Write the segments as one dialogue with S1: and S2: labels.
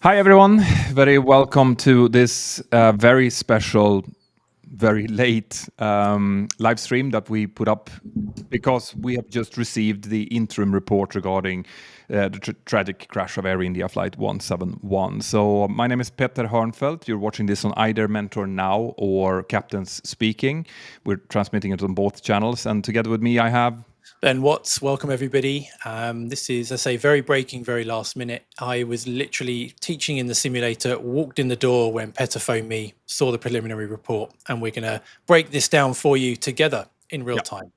S1: Hi, everyone. Very welcome to this very special, very late live stream that we put up because we have just received the interim report regarding the tragic crash of Air India Flight 171. So my name is Peter Hörnfeldt. You're watching this on either Mentor Now or Captains Speaking. We're transmitting it on both channels. And together with me, I have...
S2: Ben Watts, welcome everybody. This is, I say, very breaking, very last minute. I was literally teaching in the simulator, walked in the door when Petter phoned me, saw the preliminary report, and we're going to break this down for you together in real time.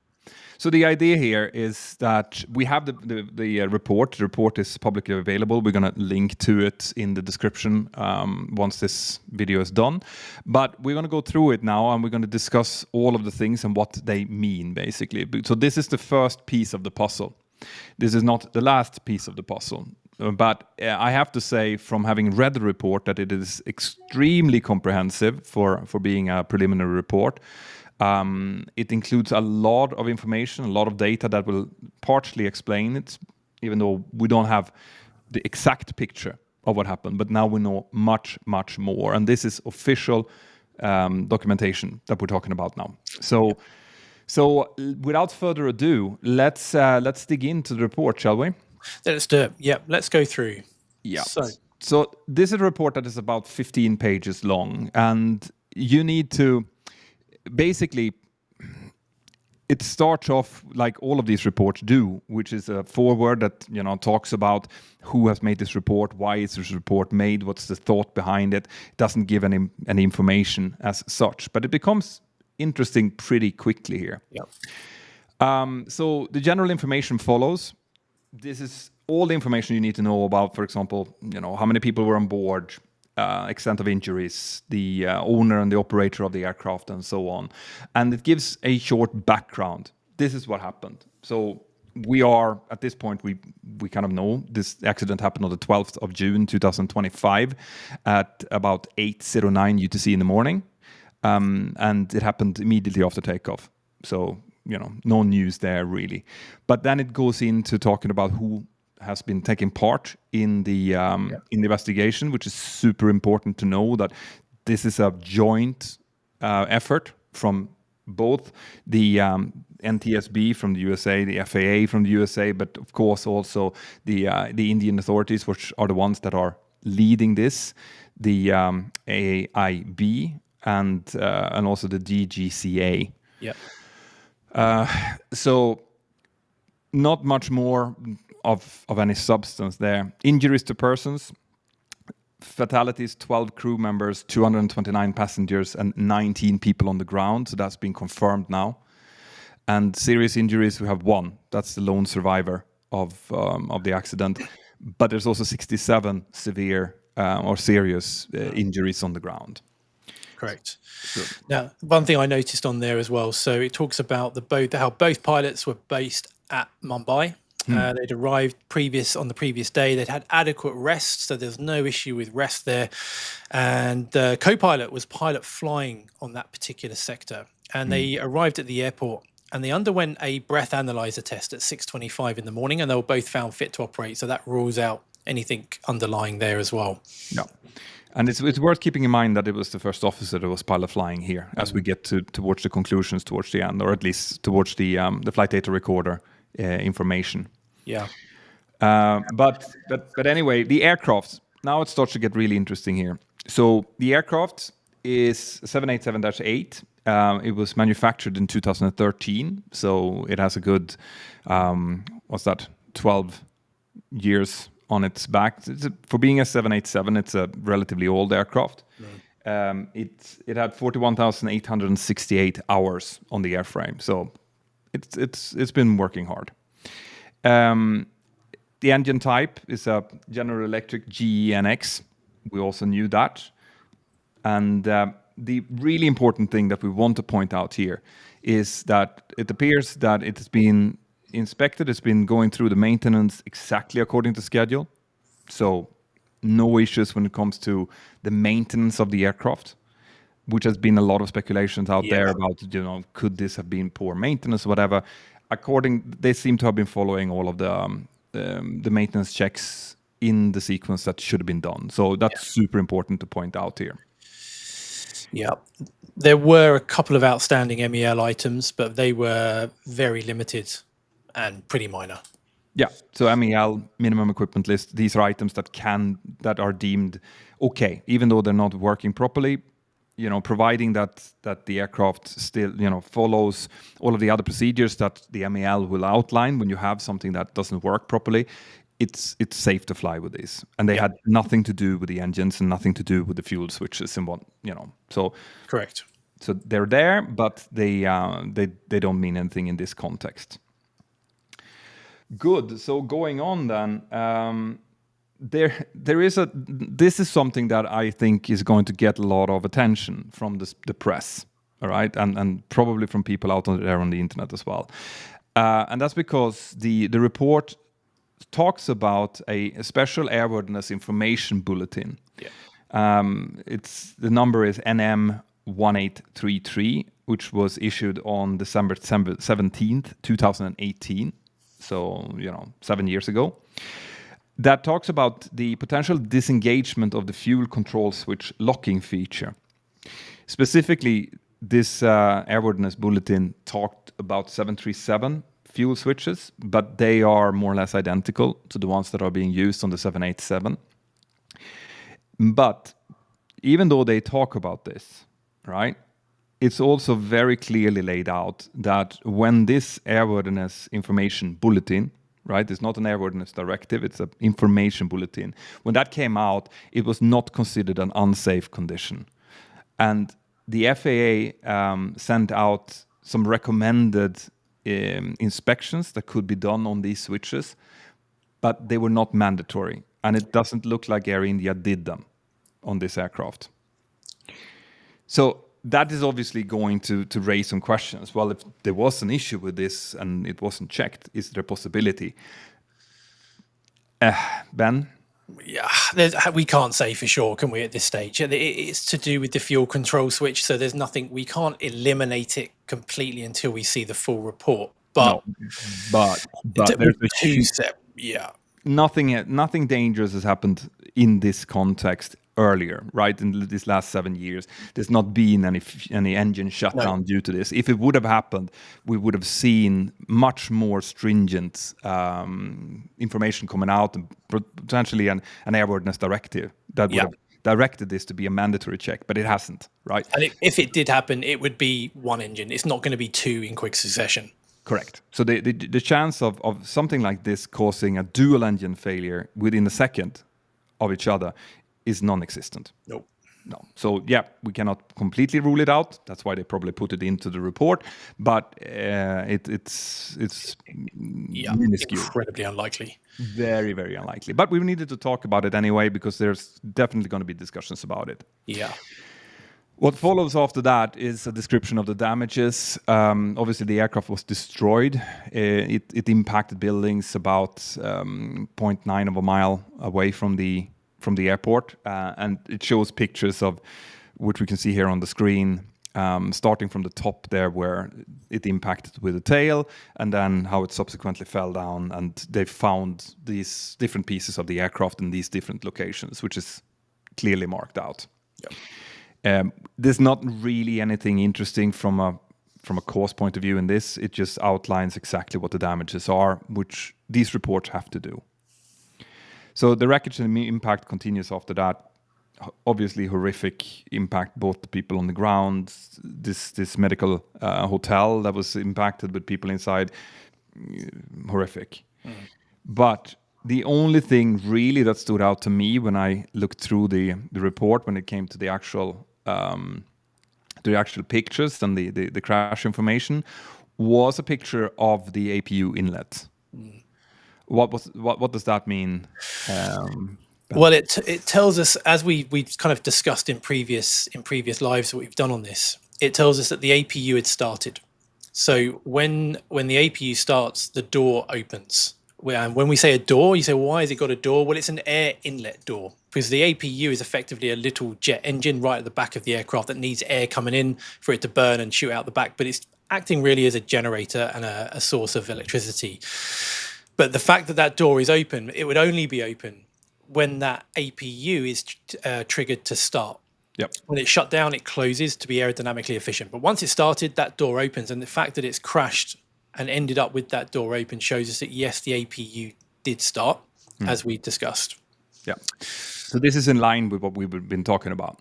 S1: So the idea here is that we have the report. The report is publicly available. We're going to link to it in the description once this video is done. But we're going to go through it now, and we're going to discuss all of the things and what they mean, basically. So this is the first piece of the puzzle. This is not the last piece of the puzzle. But I have to say, from having read the report, that it is extremely comprehensive for being a preliminary report. It includes a lot of information, a lot of data that will partially explain it, even though we don't have the exact picture of what happened. But now we know much, much more. And this is official documentation that we're talking about now. So without further ado, let's dig into the report, shall we?
S2: Let's do it. Yeah, let's go through.
S1: Yeah. So this is a report that is about 15 pages long, and you need to... Basically, it starts off like all of these reports do, which is a foreword that talks about who has made this report, why is this report made, what's the thought behind it. It doesn't give any information as such, but it becomes interesting pretty quickly here.
S2: Yeah.
S1: So the general information follows. This is all the information you need to know about, for example, how many people were on board, extent of injuries, the owner and the operator of the aircraft, and so on. And it gives a short background. This is what happened. So we are, at this point, we kind of know this accident happened on the 12th of June, 2025 at about 8:09 UTC in the morning. And it happened immediately after takeoff. So, no news there, really. But then it goes into talking about who has been taking part in the investigation, which is super important to know that this is a joint effort from both the NTSB from the USA, the FAA from the USA, but of course also the Indian authorities, which are the ones that are leading this, the AAIB and also the DGCA.
S2: Yeah.
S1: So not much more of any substance there. Injuries to persons, fatalities, 12 crew members, 229 passengers, and 19 people on the ground. So that's been confirmed now. And serious injuries, we have one. That's the lone survivor of the accident. But there's also 67 severe or serious injuries on the ground.
S2: Correct. Now, one thing I noticed on there as well, so it talks about how both pilots were based at Mumbai. They'd arrived on the previous day. They'd had adequate rest, so there's no issue with rest there. And the co-pilot was pilot flying on that particular sector. And they arrived at the airport and they underwent a breath analyzer test at 6:25 in the morning, and they were both found fit to operate. So that rules out anything underlying there as well.
S1: Yeah. And it's worth keeping in mind that it was the first officer that was pilot flying here as we get towards the conclusions towards the end, or at least towards the flight data recorder information.
S2: Yeah.
S1: But anyway, the aircraft, now it starts to get really interesting here. So the aircraft is 787-8. It was manufactured in 2013. So it has a good, 12 years on its back. For being a 787, it's a relatively old aircraft. It had 41,868 hours on the airframe. So it's been working hard. The engine type is a General Electric GEnx. We also knew that. And the really important thing that we want to point out here is that it appears that it has been inspected. It's been going through the maintenance exactly according to schedule. So no issues when it comes to the maintenance of the aircraft, which has been a lot of speculations out there about, could this have been poor maintenance, whatever. They seem to have been following all of the maintenance checks in the sequence that should have been done. So that's super important to point out here.
S2: Yeah. There were a couple of outstanding MEL items, but they were very limited and pretty minor.
S1: Yeah, so MEL, minimum equipment list, these are items that are deemed okay, even though they're not working properly, providing that the aircraft still, follows all of the other procedures that the MEL will outline when you have something that doesn't work properly. It's safe to fly with these, and they had nothing to do with the engines and nothing to do with the fuel switches and what. So
S2: correct.
S1: So they're there, but they don't mean anything in this context. Good. So going on then, this is something that I think is going to get a lot of attention from the press, all right, and probably from people out there on the internet as well, and that's because the report talks about a special airworthiness information bulletin. Yeah. The number is NM 1833, which was issued on December 17th, 2018. So, 7 years ago. That talks about the potential disengagement of the fuel control switch locking feature. Specifically, this airworthiness bulletin talked about 737 fuel switches, but they are more or less identical to the ones that are being used on the 787. But even though they talk about this, right, it's also very clearly laid out that when this airworthiness information bulletin, right, it's not an airworthiness directive, it's an information bulletin. When that came out, it was not considered an unsafe condition. And the FAA sent out some recommended inspections that could be done on these switches, but they were not mandatory. And it doesn't look like Air India did them on this aircraft. So that is obviously going to raise some questions. Well, if there was an issue with this and it wasn't checked, is there a possibility? Ben?
S2: Yeah, we can't say for sure, can we, at this stage? It's to do with the fuel control switch, so there's nothing, we can't eliminate it completely until we see the full report. But,
S1: no, but there's a
S2: two-step,
S1: Nothing dangerous has happened in this context earlier, right? In this last 7 years, there's not been any engine shutdown due to this. If it would have happened, we would have seen much more stringent information coming out, and potentially an airworthiness directive that would have directed this to be a mandatory check, but it hasn't, right?
S2: And if it did happen, it would be one engine. It's not going to be two in quick succession.
S1: Correct. So the chance of something like this causing a dual engine failure within a second of each other is non-existent.
S2: Nope.
S1: No. So we cannot completely rule it out. That's why they probably put it into the report. But it's minuscule.
S2: Incredibly unlikely.
S1: Very, very unlikely. But we needed to talk about it anyway because there's definitely going to be discussions about it.
S2: Yeah.
S1: What follows after that is a description of the damages. Obviously, the aircraft was destroyed. It impacted buildings about 0.9 of a mile away from the airport, and it shows pictures of which we can see here on the screen, starting from the top there where it impacted with the tail, and then how it subsequently fell down. And they found these different pieces of the aircraft in these different locations, which is clearly marked out.
S2: Yep.
S1: There's not really anything interesting from a cause point of view in this. It just outlines exactly what the damages are, which these reports have to do. So the wreckage and impact continues after that. Obviously horrific impact, both the people on the ground, this medical hotel that was impacted with people inside, horrific. But the only thing really that stood out to me when I looked through the report, when it came to the actual pictures and the crash information, was a picture of the APU inlet. What does that mean?
S2: Well, it tells us, as we kind of discussed in previous lives that we've done on this, it tells us that the APU had started. So when the APU starts, the door opens. And when we say a door, you say, well, why has it got a door? Well, it's an air inlet door, because the APU is effectively a little jet engine right at the back of the aircraft that needs air coming in for it to burn and shoot out the back. But it's acting really as a generator and a source of electricity. But the fact that door is open, it would only be open when that APU is triggered to start.
S1: Yep.
S2: When it's shut down, it closes to be aerodynamically efficient. But once it started, that door opens, and the fact that it's crashed and ended up with that door open shows us that yes, the APU did start, as we discussed.
S1: Yeah. So this is in line with what we've been talking about,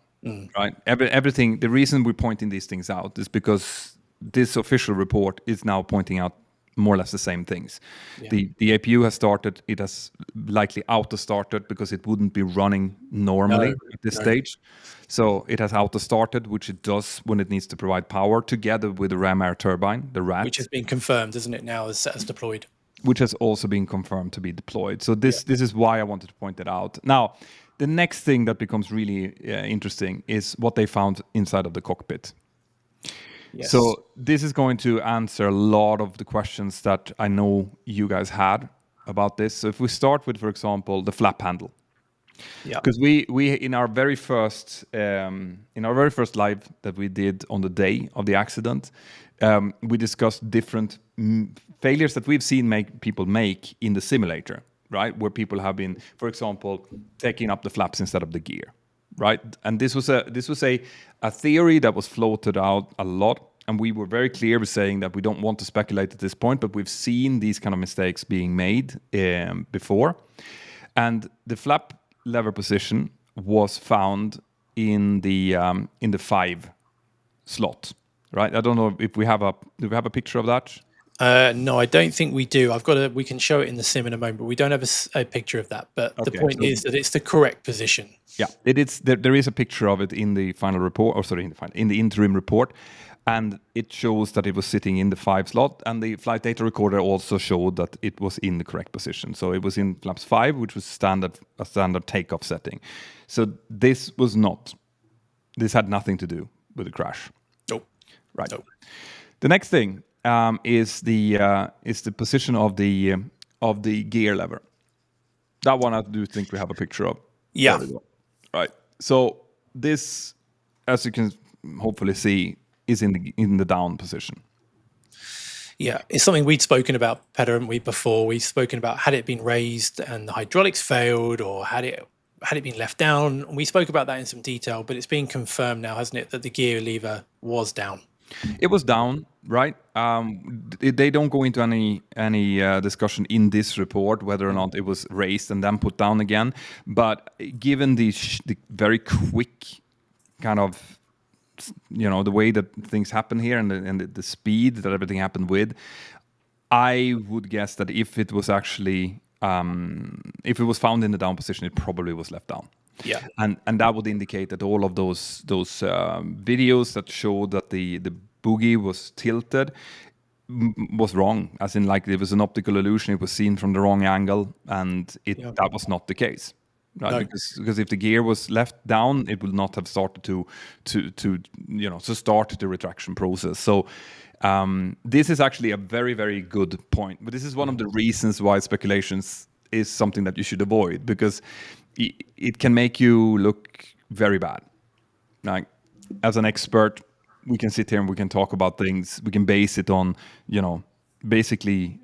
S1: right? Everything. The reason we're pointing these things out is because this official report is now pointing out more or less the same things.
S2: Yeah.
S1: The APU has started. It has likely auto-started because it wouldn't be running normally at this stage. So it has auto-started, which it does when it needs to provide power, together with the ram air turbine, the RAT.
S2: Which has been confirmed, isn't it, now as deployed?
S1: Which has also been confirmed to be deployed. So this is why I wanted to point it out. Now, the next thing that becomes really interesting is what they found inside of the cockpit.
S2: Yes.
S1: So this is going to answer a lot of the questions that I know you guys had about this. So if we start with, for example, the flap handle.
S2: Yeah.
S1: Because we in our very first live that we did on the day of the accident, we discussed different failures that we've seen people make in the simulator, right? Where people have been, for example, taking up the flaps instead of the gear, right? And this was a theory that was floated out a lot, and we were very clear with saying that we don't want to speculate at this point, but we've seen these kind of mistakes being made before, and the flap lever position was found in the 5 slot, right? I don't know if do we have a picture of that?
S2: No, I don't think we do. We can show it in the sim in a moment, but we don't have a picture of that. But the point is that it's the correct position.
S1: Yeah, it is. There is a picture of it in the final report, in the interim report, and it shows that it was sitting in the 5 slot, and the flight data recorder also showed that it was in the correct position. So it was in flaps 5, which was a standard takeoff setting. So this had nothing to do with the crash.
S2: Nope.
S1: Right.
S2: Nope.
S1: The next thing is the position of the gear lever. That one I do think we have a picture of.
S2: Yeah.
S1: There we go. Right. So this, as you can hopefully see, is in the down position.
S2: Yeah, it's something we'd spoken about, Petter, haven't we, before? We've spoken about had it been raised and the hydraulics failed, or had it been left down. We spoke about that in some detail, but it's been confirmed now, hasn't it, that the gear lever was down.
S1: It was down, right? They don't go into any discussion in this report whether or not it was raised and then put down again. But given the very quick kind of, the way that things happen here and the speed that everything happened with, I would guess that if it was actually if it was found in the down position, it probably was left down.
S2: Yeah,
S1: and that would indicate that all of those videos that showed that the boogie was tilted was wrong, as in like it was an optical illusion. It was seen from the wrong angle, and that was not the case, right? No. Because if the gear was left down, it would not have started to start the retraction process. So this is actually a very, very good point. But this is one of the reasons why speculations is something that you should avoid, because it can make you look very bad. Like, as an expert, we can sit here and we can talk about things. We can base it on, basically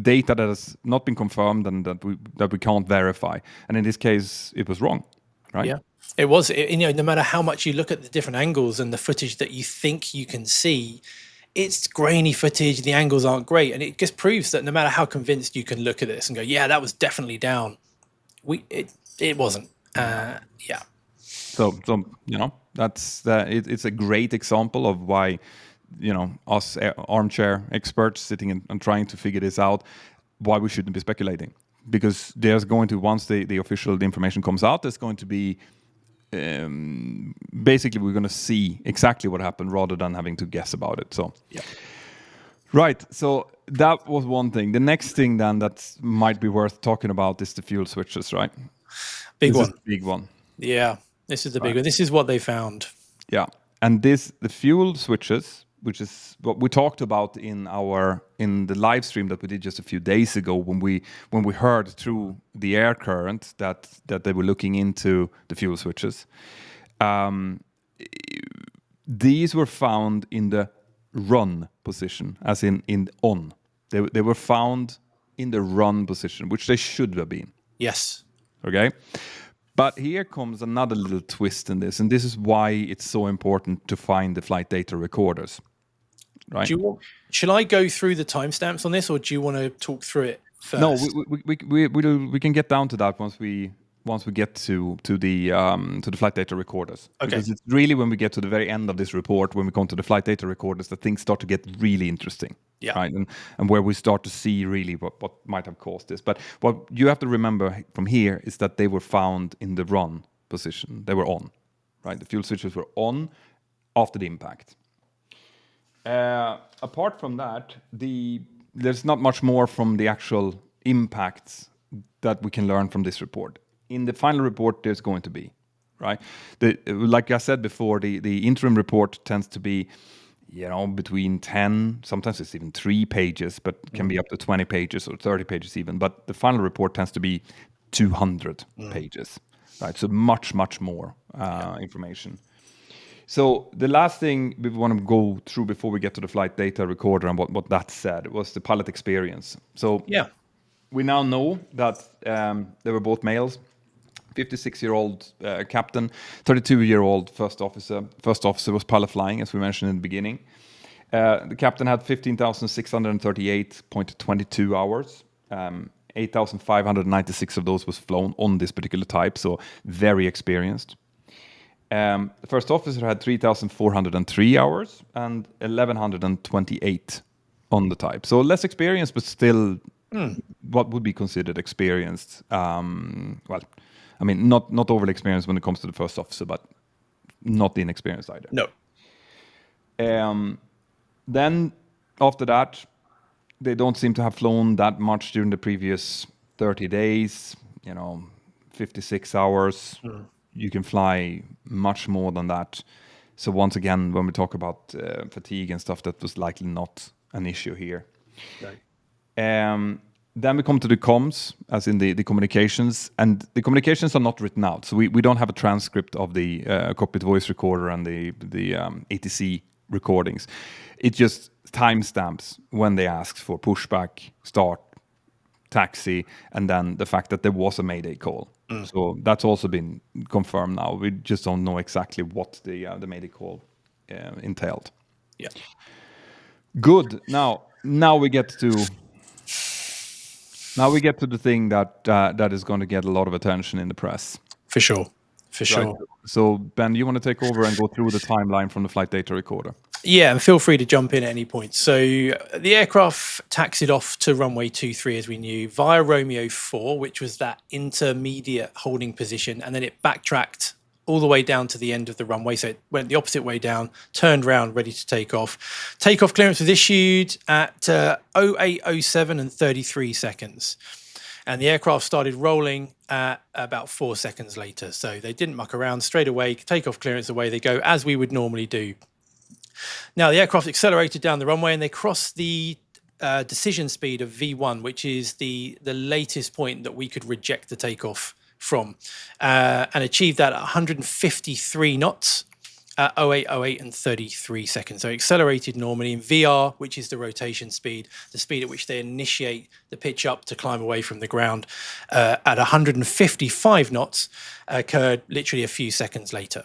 S1: data that has not been confirmed and that we can't verify. And in this case, it was wrong, right?
S2: Yeah, it was. No matter how much you look at the different angles and the footage that you think you can see, it's grainy footage. The angles aren't great, and it just proves that no matter how convinced you can look at this and go, "Yeah, that was definitely down," it wasn't. Yeah.
S1: So it's a great example of why, us armchair experts sitting and trying to figure this out, why we shouldn't be speculating, because there's going to, once the official information comes out, there's going to be basically we're going to see exactly what happened rather than having to guess about it. So
S2: yeah.
S1: Right. So that was one thing. The next thing then that might be worth talking about is the fuel switches, right?
S2: Big
S1: one.
S2: Yeah, this is the big one. This is what they found.
S1: Yeah. And the fuel switches, which is what we talked about in the live stream that we did just a few days ago, when we heard through the air current that they were looking into the fuel switches. These were found in the run position, as in on. They were found in the run position, which they should have been.
S2: Yes.
S1: Okay. But here comes another little twist in this, and this is why it's so important to find the flight data recorders. Right?
S2: Should I go through the timestamps on this, or do you want to talk through it first?
S1: No, we can get down to that once we get to the flight data recorders.
S2: Okay.
S1: Because it's really when we get to the very end of this report, when we come to the flight data recorders, that things start to get really interesting.
S2: Yeah.
S1: Right. And where we start to see really what might have caused this. But what you have to remember from here is that they were found in the run position. They were on. Right. The fuel switches were on after the impact. Apart from that, there's not much more from the actual impacts that we can learn from this report. In the final report, there's going to be, right? Like I said before, the interim report tends to be, between 10, sometimes it's even 3 pages, but can be up to 20 pages or 30 pages even. But the final report tends to be 200 pages, right? So much, much more information. So the last thing we want to go through before we get to the flight data recorder and what that said was the pilot experience. So we now know that they were both males, 56-year-old captain, 32-year-old first officer. First officer was pilot flying, as we mentioned in the beginning. The captain had 15,638.22 hours. 8,596 of those was flown on this particular type, so very experienced. The first officer had 3,403 hours and 1,128 on the type. So less experienced, but still what would be considered experienced. Well, I mean, not overly experienced when it comes to the first officer, but not inexperienced either.
S2: No.
S1: Then after that, they don't seem to have flown that much during the previous 30 days, 56 hours. You can fly much more than that. So once again, when we talk about fatigue and stuff, that was likely not an issue here.
S2: Right.
S1: Then we come to the comms, as in the communications. And the communications are not written out. So we don't have a transcript of the cockpit voice recorder and the ATC recordings. It just timestamps when they ask for pushback, start, taxi, and then the fact that there was a mayday call. So that's also been confirmed now. We just don't know exactly what the mayday call entailed.
S2: Yeah.
S1: Good. Now we get to the thing that is going to get a lot of attention in the press.
S2: For sure.
S1: Right. So Ben, you want to take over and go through the timeline from the flight data recorder?
S2: Yeah, and feel free to jump in at any point. So the aircraft taxied off to runway 23, as we knew, via Romeo 4, which was that intermediate holding position, and then it backtracked all the way down to the end of the runway. So it went the opposite way down, turned around, ready to take off. Takeoff clearance was issued at 08:07 and 33 seconds. And the aircraft started rolling at about 4 seconds later. So they didn't muck around, straight away, takeoff clearance, away they go, as we would normally do. Now, the aircraft accelerated down the runway and they crossed the decision speed of V1, which is the latest point that we could reject the takeoff from, and achieved that at 153 knots at 08:08 and 33 seconds. So accelerated normally in VR, which is the rotation speed, the speed at which they initiate the pitch up to climb away from the ground, at 155 knots, occurred literally a few seconds later.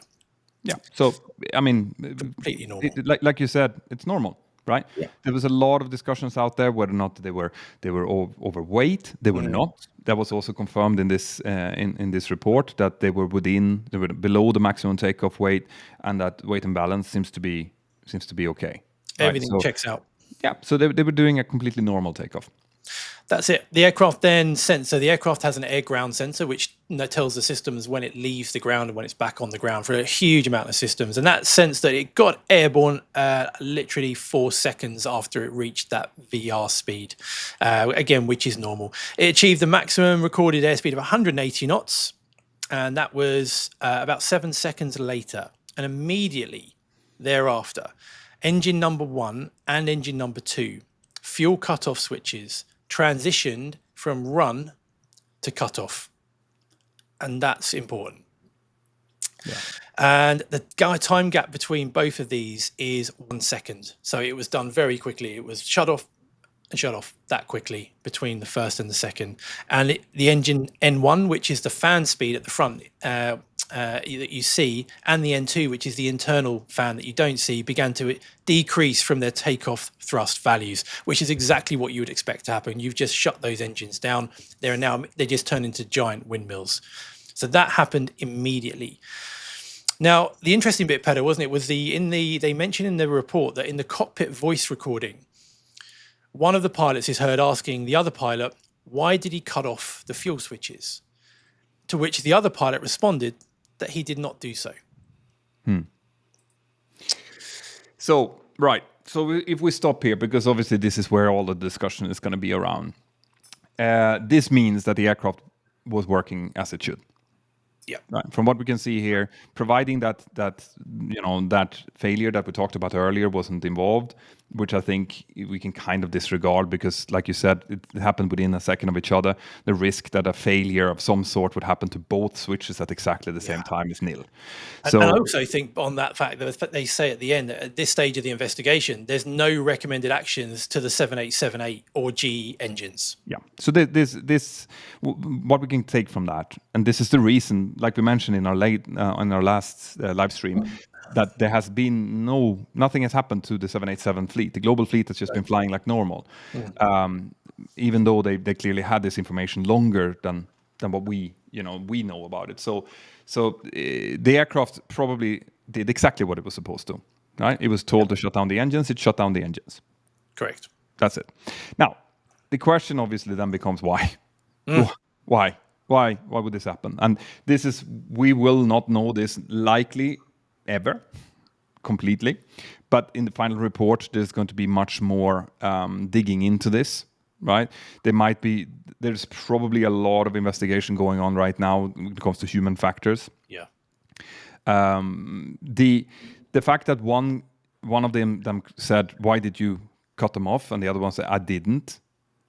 S1: Yeah. So, I mean,
S2: completely normal.
S1: Like you said, it's normal, right?
S2: Yeah.
S1: There was a lot of discussions out there whether or not they were overweight. They were not. That was also confirmed in this report that they were below the maximum takeoff weight, and that weight and balance seems to be okay.
S2: Everything checks out.
S1: Yeah. So they were doing a completely normal takeoff.
S2: That's it. The aircraft then sensed. So the aircraft has an air-ground sensor, which tells the systems when it leaves the ground and when it's back on the ground for a huge amount of systems. And that sensed that it got airborne literally 4 seconds after it reached that VR speed, again, which is normal. It achieved the maximum recorded airspeed of 180 knots, and that was about 7 seconds later. And immediately thereafter, engine number 1 and engine number 2, fuel cutoff switches, transitioned from run to cutoff, and that's important.
S1: Yeah.
S2: And the time gap between both of these is 1 second, so it was done very quickly. It was shut off and shut off that quickly between the first and the second. And the engine N1, which is the fan speed at the front that you see, and the N2, which is the internal fan that you don't see, began to decrease from their takeoff thrust values, which is exactly what you would expect to happen. You've just shut those engines down. They just turn into giant windmills. So that happened immediately. Now, the interesting bit, Peter, wasn't it, was they mentioned in the report that in the cockpit voice recording, one of the pilots is heard asking the other pilot, why did he cut off the fuel switches? To which the other pilot responded that he did not do so.
S1: So, right. So if we stop here, because obviously this is where all the discussion is going to be around. This means that the aircraft was working as it should.
S2: Yeah.
S1: Right. From what we can see here, providing that failure that we talked about earlier wasn't involved, which I think we can kind of disregard because, like you said, it happened within a second of each other. The risk that a failure of some sort would happen to both switches at exactly the same time is nil.
S2: And I also think on that fact that they say at the end that at this stage of the investigation, there's no recommended actions to the 7878 or G engines.
S1: Yeah. So what we can take from that, and this is the reason, like we mentioned in our last live stream, that there has been nothing has happened to the 787 fleet. The global fleet has just been flying like normal, even though they clearly had this information longer than what we know about it. So the aircraft probably did exactly what it was supposed to. Right? It was told to shut down the engines. It shut down the engines.
S2: Correct.
S1: That's it. Now, the question obviously then becomes why? Why would this happen? And we will not know this likely ever completely, but in the final report there's going to be much more digging into this, right? There's probably a lot of investigation going on right now when it comes to human factors.
S2: Yeah.
S1: The fact that one of them said, why did you cut them off, and the other one said, I didn't,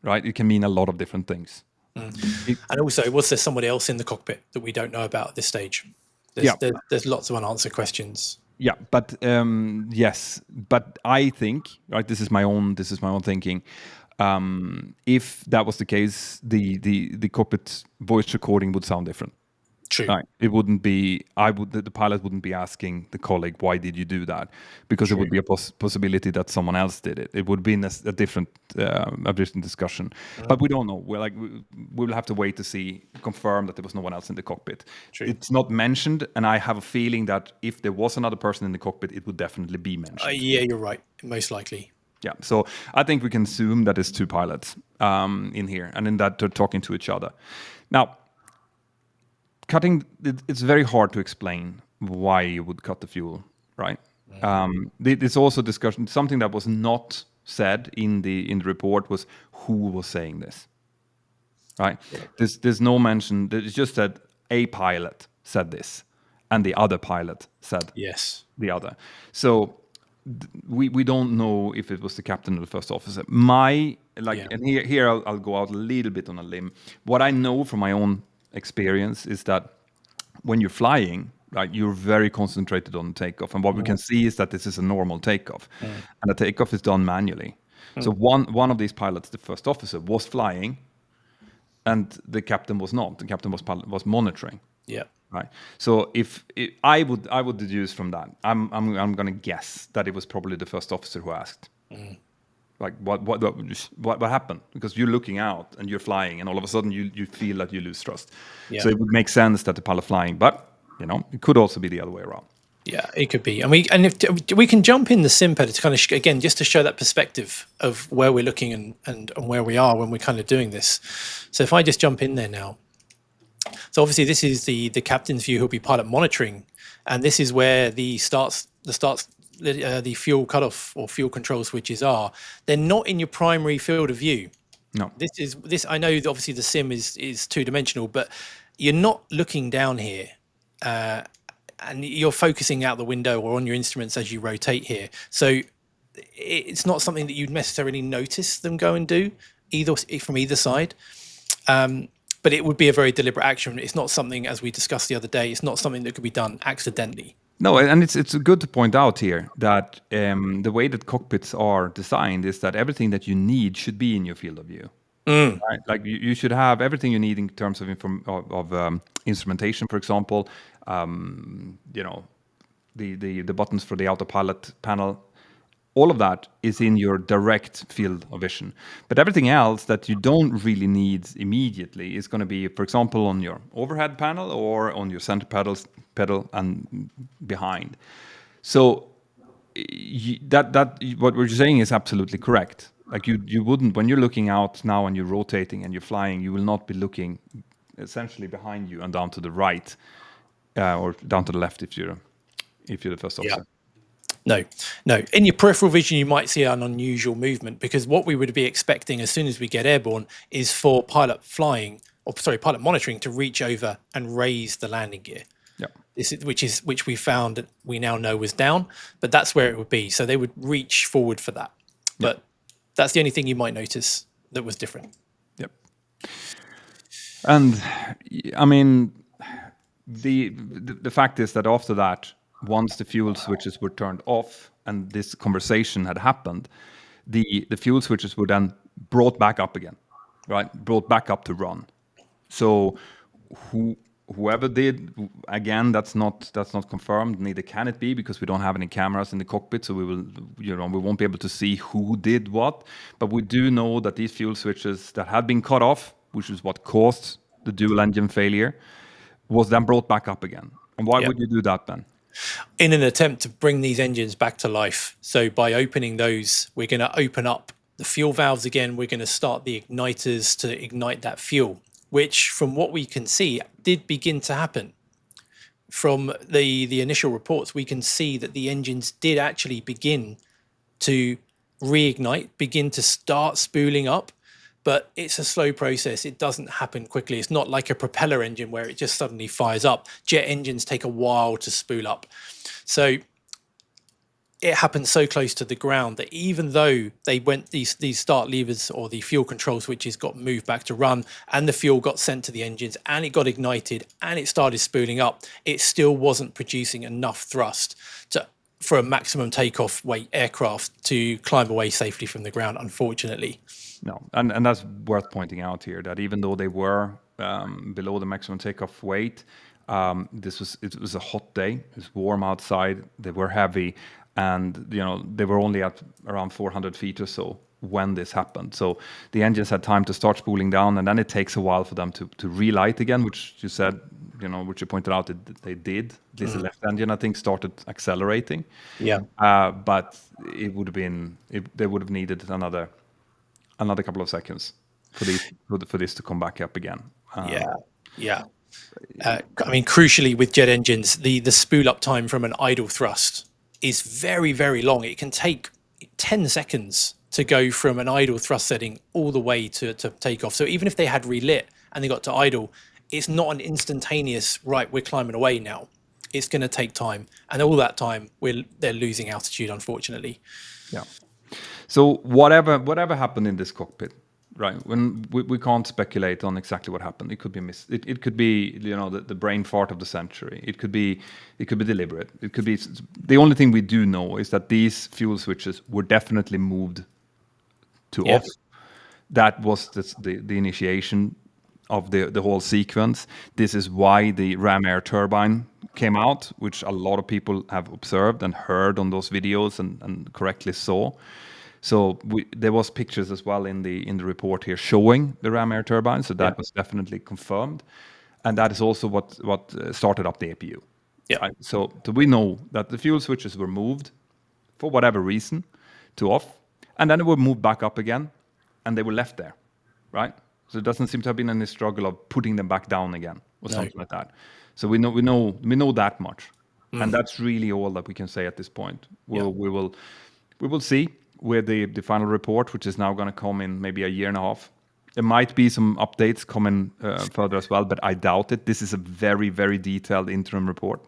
S1: right? It can mean a lot of different things.
S2: And also, was there somebody else in the cockpit that we don't know about at this stage? There's lots of unanswered questions.
S1: Yeah, but yes, but I think, right, this is my own thinking. If that was the case, the cockpit voice recording would sound different.
S2: True.
S1: Right. It wouldn't be. The pilot wouldn't be asking the colleague, "Why did you do that?" Because it would be a possibility that someone else did it. It would be a different discussion. But we don't know. We'll have to wait to confirm that there was no one else in the cockpit.
S2: True.
S1: It's not mentioned, and I have a feeling that if there was another person in the cockpit, it would definitely be mentioned.
S2: Yeah, you're right. Most likely.
S1: Yeah. So I think we can assume that it's two pilots in here, and in that they're talking to each other. Now. It's very hard to explain why you would cut the fuel, right? There's also discussion. Something that was not said in the report was who was saying this, right? Yeah. There's no mention. It's just that a pilot said this, and the other pilot said the other. So we don't know if it was the captain or the first officer. And here I'll go out a little bit on a limb. What I know from my own experience is that when you're flying, right, you're very concentrated on takeoff, and what we can see is that this is a normal takeoff, and the takeoff is done manually. So one of these pilots, the first officer, was flying, and the captain was not. The captain was monitoring.
S2: Yeah.
S1: Right. So if I would deduce from that, I'm going to guess that it was probably the first officer who asked. Like what happened? Because you're looking out and you're flying, and all of a sudden you feel that you lose trust. Yeah. So it would make sense that the pilot flying, but it could also be the other way around.
S2: Yeah, it could be. And if we can jump in the SimPad to kind of again just to show that perspective of where we're looking and where we are when we're kind of doing this. So if I just jump in there now, so obviously this is the captain's view who'll be pilot monitoring, and this is where the fuel cutoff or fuel control switches are. They're not in your primary field of view.
S1: No.
S2: This I know that obviously the sim is two-dimensional, but you're not looking down here and you're focusing out the window or on your instruments as you rotate here. So it's not something that you'd necessarily notice them go and do from either side. But it would be a very deliberate action. It's not something, as we discussed the other day, it's not something that could be done accidentally.
S1: No, and it's good to point out here that the way that cockpits are designed is that everything that you need should be in your field of view. Right? Like you should have everything you need in terms of instrumentation, for example. You know, the buttons for the autopilot panel. All of that is in your direct field of vision. But everything else that you don't really need immediately is going to be, for example, on your overhead panel or on your center pedal and behind. So that what we're saying is absolutely correct. Like you wouldn't, when you're looking out now and you're rotating and you're flying, you will not be looking essentially behind you and down to the right or down to the left if you're the first officer.
S2: No. In your peripheral vision, you might see an unusual movement, because what we would be expecting as soon as we get airborne is for pilot monitoring to reach over and raise the landing gear.
S1: Yeah.
S2: Which we found, we now know was down, but that's where it would be. So they would reach forward for that. But that's the only thing you might notice that was different.
S1: Yep. And I mean, the fact is that after that, once the fuel switches were turned off and this conversation had happened, the fuel switches were then brought back up again, right? Brought back up to run. So whoever did, again, that's not confirmed. Neither can it be, because we don't have any cameras in the cockpit, so we won't be able to see who did what. But we do know that these fuel switches that had been cut off, which is what caused the dual engine failure, was then brought back up again. And why would you do that then?
S2: In an attempt to bring these engines back to life. So by opening those, we're going to open up the fuel valves again. We're going to start the igniters to ignite that fuel, which from what we can see did begin to happen. From the initial reports, we can see that the engines did actually begin to reignite, begin to start spooling up. But it's a slow process. It doesn't happen quickly. It's not like a propeller engine where it just suddenly fires up. Jet engines take a while to spool up. So it happens so close to the ground that even though they went, these start levers or the fuel control switches got moved back to run, and the fuel got sent to the engines and it got ignited and it started spooling up, it still wasn't producing enough thrust for a maximum takeoff weight aircraft to climb away safely from the ground, unfortunately.
S1: No, and that's worth pointing out here, that even though they were below the maximum takeoff weight, it was a hot day. It was warm outside. They were heavy, and they were only at around 400 feet or so when this happened. So the engines had time to start spooling down, and then it takes a while for them to relight again, which you said, which you pointed out that they did. This left engine, I think, started accelerating.
S2: Yeah.
S1: But it would have been, they would have needed another couple of seconds for this to come back up again.
S2: Yeah. I mean, crucially with jet engines, the spool up time from an idle thrust is very, very long. It can take 10 seconds to go from an idle thrust setting all the way to takeoff. So even if they had relit and they got to idle, it's not an instantaneous, right, we're climbing away now. It's going to take time. And all that time, they're losing altitude, unfortunately. Yeah.
S1: So whatever happened in this cockpit, right? When we can't speculate on exactly what happened. It could be it could be the brain fart of the century. It could be deliberate. It could be. The only thing we do know is that these fuel switches were definitely moved to off. That was the initiation of the whole sequence. This is why the ram air turbine came out, which a lot of people have observed and heard on those videos and correctly saw. So there was pictures as well in the report here showing the ram air turbine. So that was definitely confirmed, and that is also what started up the APU.
S2: Yeah.
S1: Right? So we know that the fuel switches were moved for whatever reason to off, and then they were moved back up again, and they were left there, right? So it doesn't seem to have been any struggle of putting them back down again or something like that. So we know that much, and that's really all that we can say at this point. We will see with the final report, which is now going to come in maybe a year and a half. There might be some updates coming further as well, but I doubt it. This is a very, very detailed interim report.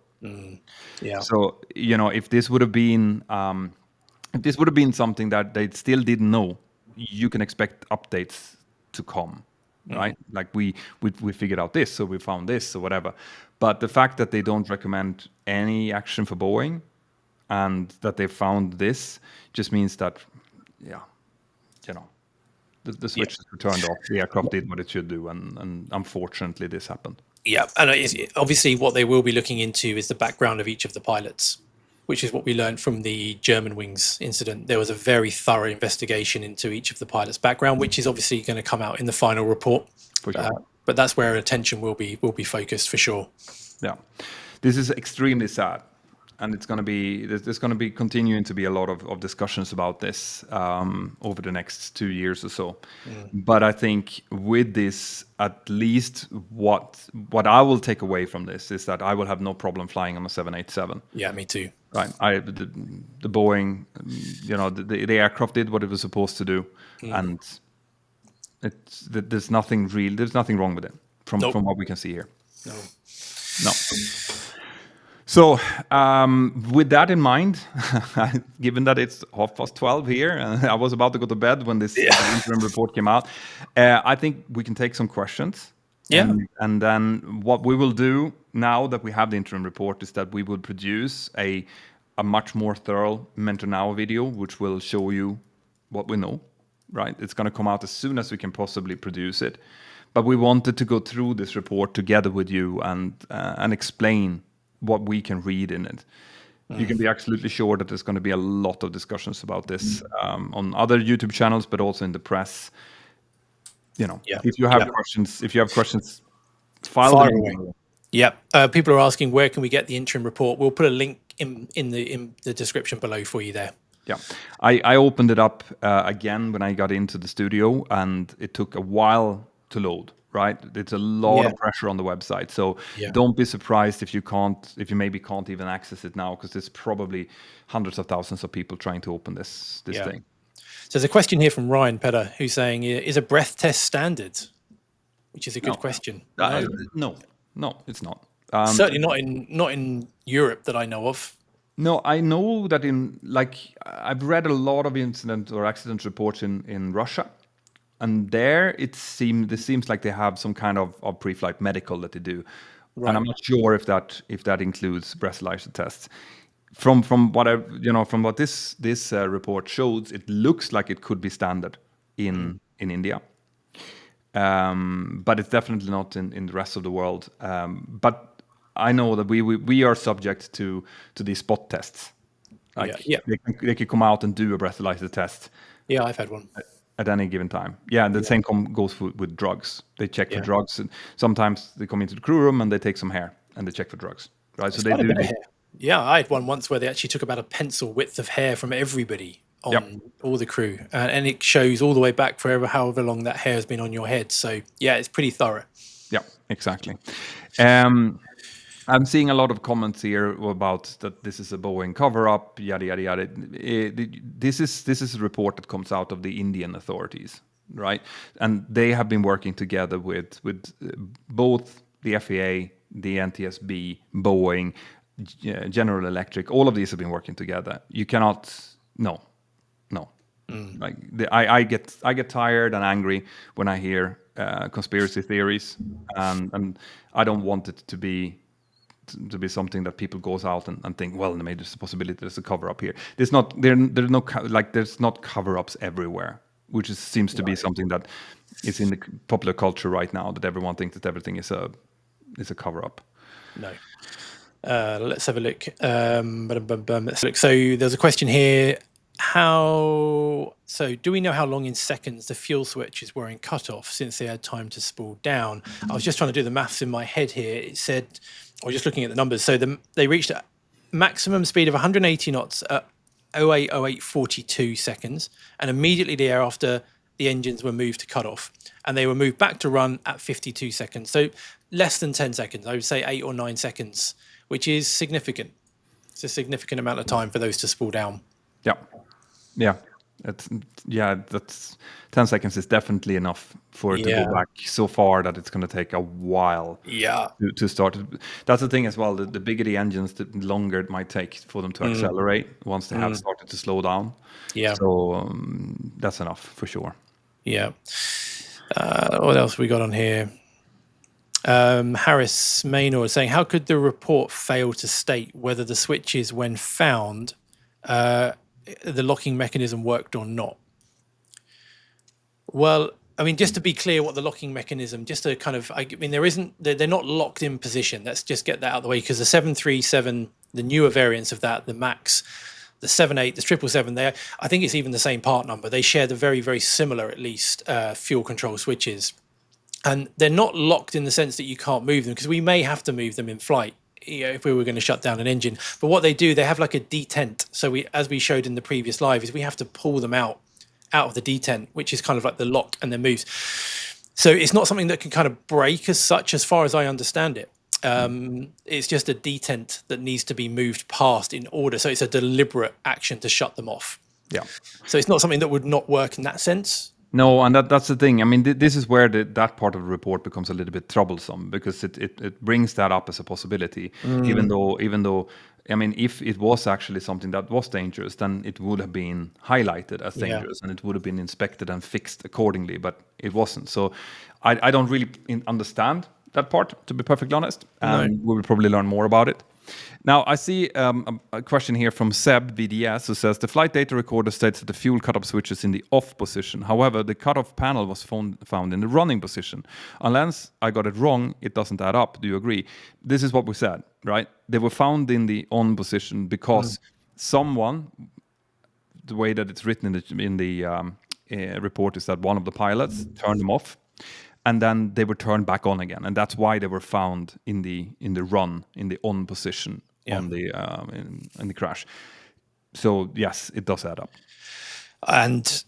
S2: Yeah.
S1: So if this would have been something that they still didn't know, you can expect updates to come. right? Like we figured out this, so we found this, or whatever. But the fact that they don't recommend any action for Boeing and that they found this just means that, yeah, you know, the switches were turned off. The aircraft did what it should do, and unfortunately, this happened.
S2: Yeah, and obviously what they will be looking into is the background of each of the pilots, which is what we learned from the German wings incident. There was a very thorough investigation into each of the pilots' background, which is obviously going to come out in the final report.
S1: For sure.
S2: But that's where attention will be focused for sure.
S1: Yeah, this is extremely sad, and it's going to be there's going to be continuing to be a lot of discussions about this over the next 2 years or so. But I think with this, at least what I will take away from this is that I will have no problem flying on a 787.
S2: Yeah, me too.
S1: Right, the Boeing, you know, the aircraft did what it was supposed to do, and there's nothing wrong with it from what we can see here. No. So with that in mind, given that it's 12:30 here, and I was about to go to bed when this interim report came out, I think we can take some questions.
S2: Yeah.
S1: And then what we will do now that we have the interim report is that we will produce a much more thorough Mentor Now video, which will show you what we know, right? It's going to come out as soon as we can possibly produce it. But we wanted to go through this report together with you and explain what we can read in it. You can be absolutely sure that there's going to be a lot of discussions about this on other YouTube channels, but also in the press. You know, if you have questions, file them away.
S2: Yeah. People are asking, where can we get the interim report? We'll put a link in the description below for you there.
S1: Yeah, I opened it up again when I got into the studio, and it took a while to load. Right, it's a lot of pressure on the website, so don't be surprised if you maybe can't even access it now, because there's probably hundreds of thousands of people trying to open this thing.
S2: So there's a question here from Ryan Pedder who's saying, is a breath test standard? Which is a good question.
S1: No, it's not.
S2: Certainly not in Europe that I know of.
S1: No, I know that I've read a lot of incident or accident reports in Russia. And there it seems like they have some kind of pre-flight medical that they do, and I'm not sure if that includes breathalyzer tests. From what this report shows, it looks like it could be standard in India, but it's definitely not in the rest of the world. But I know that we are subject to these spot tests. They could come out and do a breathalyzer test.
S2: Yeah, I've had one.
S1: At any given time. Yeah, and the same goes with drugs. They check for drugs, and sometimes they come into the crew room and they take some hair and they check for drugs. Right, so they do.
S2: Yeah, I had one once where they actually took about a pencil width of hair from everybody on all the crew, and it shows all the way back forever, however long that hair has been on your head. So yeah, it's pretty thorough. Yeah,
S1: exactly. I'm seeing a lot of comments here about that this is a Boeing cover-up, yada yada yada. This is a report that comes out of the Indian authorities, right? And they have been working together with both the FAA, the NTSB, Boeing, General Electric. All of these have been working together. You cannot, no. Like I get tired and angry when I hear conspiracy theories, and I don't want it to be something that people goes out and think, well, maybe there's a possibility there's a cover up here. There's not cover-ups everywhere, which seems to be something that is in the popular culture right now, that everyone thinks that everything is a cover-up.
S2: No. Let's have a look. Let's look. So there's a question here. Do we know how long in seconds the fuel switches were in cutoff since they had time to spool down? I was just trying to do the maths in my head here. It said, I was just looking at the numbers. So they reached a maximum speed of 180 knots at 08:08:42 seconds, and immediately thereafter, the engines were moved to cutoff, and they were moved back to run at 52 seconds. So less than 10 seconds. I would say 8 or 9 seconds, which is significant. It's a significant amount of time for those to spool down.
S1: Yeah. That's 10 seconds is definitely enough for it to go back so far that it's going to take a while to start. That's the thing as well. The bigger the engines, the longer it might take for them to accelerate once they have started to slow down. Yeah. So that's enough for sure. Yeah.
S2: What else we got on here? Harris Maynor is saying, how could the report fail to state whether the switches, when found, the locking mechanism worked or not? Well, I mean, just to be clear what the locking mechanism, just to kind of, I mean, they're not locked in position. Let's just get that out of the way, because the 737, the newer variants of that, the MAX, the 78, the 777, I think it's even the same part number. They share the very, very similar, at least, fuel control switches. And they're not locked in the sense that you can't move them, because we may have to move them in flight, if we were going to shut down an engine. But what they do, they have like a detent. So as we showed in the previous live, is we have to pull them out of the detent, which is kind of like the lock and then moves. So it's not something that can kind of break as such, as far as I understand it. It's just a detent that needs to be moved past in order. So it's a deliberate action to shut them off.
S1: Yeah.
S2: So it's not something that would not work in that sense.
S1: No, and that's the thing. I mean, this is where that part of the report becomes a little bit troublesome, because it brings that up as a possibility, even though I mean, if it was actually something that was dangerous, then it would have been highlighted as dangerous, and it would have been inspected and fixed accordingly. But it wasn't. So I don't really understand that part, to be perfectly honest. And we will probably learn more about it. Now, I see a question here from Seb VDS, who says, the flight data recorder states that the fuel cutoff switch is in the off position. However, the cutoff panel was found in the running position. Unless I got it wrong, it doesn't add up. Do you agree? This is what we said, right? They were found in the on position because someone, the way that it's written in the report is that one of the pilots turned them off, and then they were turned back on again, and that's why they were found in the run, in the on position on the in the crash. So yes, it does add up.
S2: And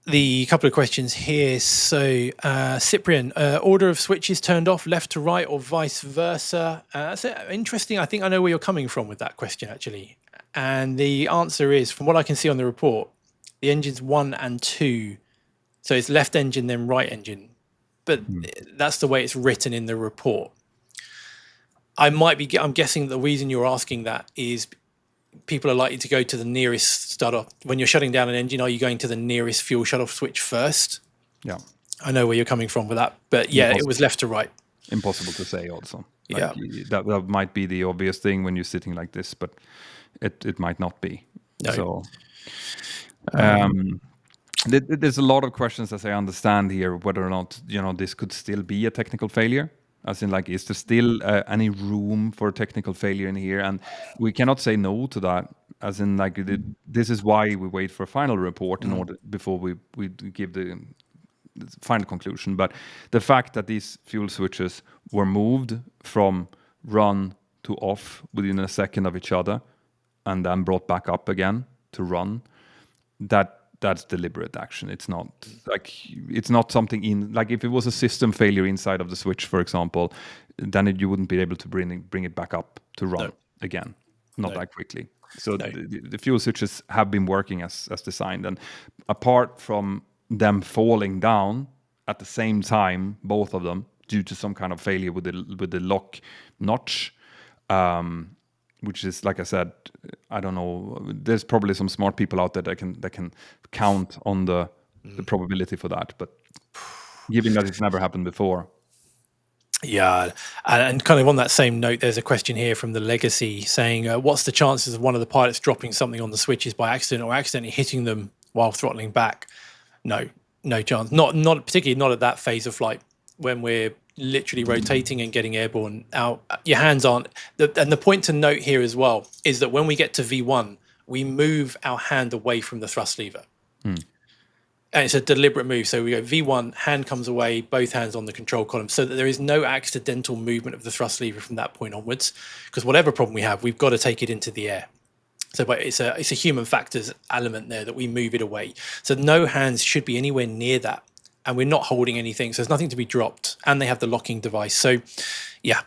S2: the couple of questions here. So Cyprian, order of switches turned off, left to right or vice versa? That's interesting. I think I know where you're coming from with that question, actually. And the answer is, from what I can see on the report, the engines 1 and 2. So it's left engine, then right engine. But that's the way it's written in the report. I'm guessing the reason you're asking that is people are likely to go to the nearest start-off. When you're shutting down an engine, are you going to the nearest fuel shut-off switch first?
S1: Yeah.
S2: I know where you're coming from with that. But yeah, it was left to right.
S1: Impossible to say also. Like, that might be the obvious thing when you're sitting like this, but it might not be. No. So there's a lot of questions, as I understand here, whether or not this could still be a technical failure. As in, like, is there still any room for technical failure in here? And we cannot say no to that. As in, like, this is why we wait for a final report in order before we give the final conclusion. But the fact that these fuel switches were moved from run to off within a second of each other, and then brought back up again to run, that's deliberate action. It's not something in, like, if it was a system failure inside of the switch, for example, then you wouldn't be able to bring it back up to run again, not that quickly. So the fuel switches have been working as designed, and apart from them falling down at the same time, both of them, due to some kind of failure with the lock notch, which is, like I said, I don't know. There's probably some smart people out there that can count on the probability for that. But given that it's never happened before.
S2: Yeah, and kind of on that same note, there's a question here from the Legacy saying, what's the chances of one of the pilots dropping something on the switches by accident or accidentally hitting them while throttling back? No chance. Not particularly not at that phase of flight when we're literally rotating and getting airborne out. Your hands aren't. And the point to note here as well is that when we get to V1, we move our hand away from the thrust lever. And it's a deliberate move. So we go V1, hand comes away, both hands on the control column, so that there is no accidental movement of the thrust lever from that point onwards. Because whatever problem we have, we've got to take it into the air. So but it's a human factors element there that we move it away. So no hands should be anywhere near that. And we're not holding anything. So there's nothing to be dropped. And they have the locking device. So yeah,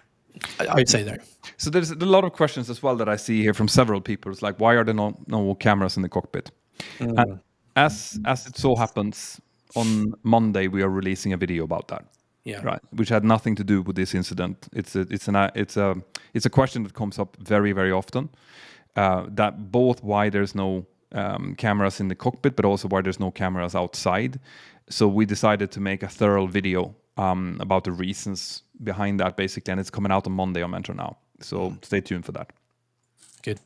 S2: I would say no.
S1: So there's a lot of questions as well that I see here from several people. It's like, why are there no cameras in the cockpit? And as it so happens, on Monday we are releasing a video about that.
S2: Yeah.
S1: Right. Which had nothing to do with this incident. It's a question that comes up very, very often. That both why there's no cameras in the cockpit, but also why there's no cameras outside. So we decided to make a thorough video about the reasons behind that, basically, and it's coming out on Monday on Mentor now. So stay tuned for that.
S2: Good.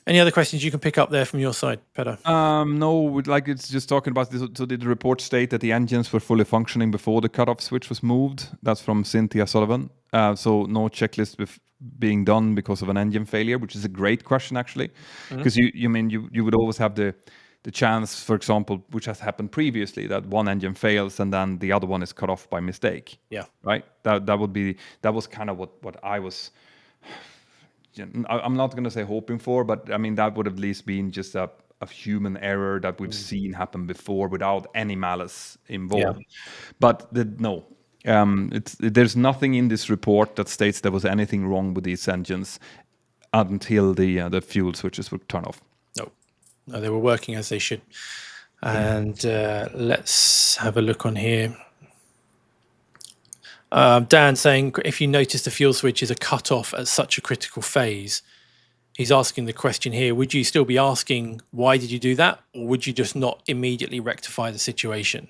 S2: Any other questions you can pick up there from your side, Peter?
S1: No, like it's just talking about this. So did the report state that the engines were fully functioning before the cutoff switch was moved? That's from Cynthia Sullivan. So no checklist being done because of an engine failure, which is a great question actually, because you would always have the chance, for example, which has happened previously, that one engine fails and then the other one is cut off by mistake.
S2: Yeah.
S1: Right. That was kind of what I was. I'm not going to say hoping for, but I mean that would at least been just a human error that we've seen happen before without any malice involved. Yeah. But there's nothing in this report that states there was anything wrong with these engines until the fuel switches were turned off.
S2: No, they were working as they should. And let's have a look on here. Dan saying, if you notice the fuel switch is a cut-off at such a critical phase, he's asking the question here, would you still be asking, why did you do that? Or would you just not immediately rectify the situation?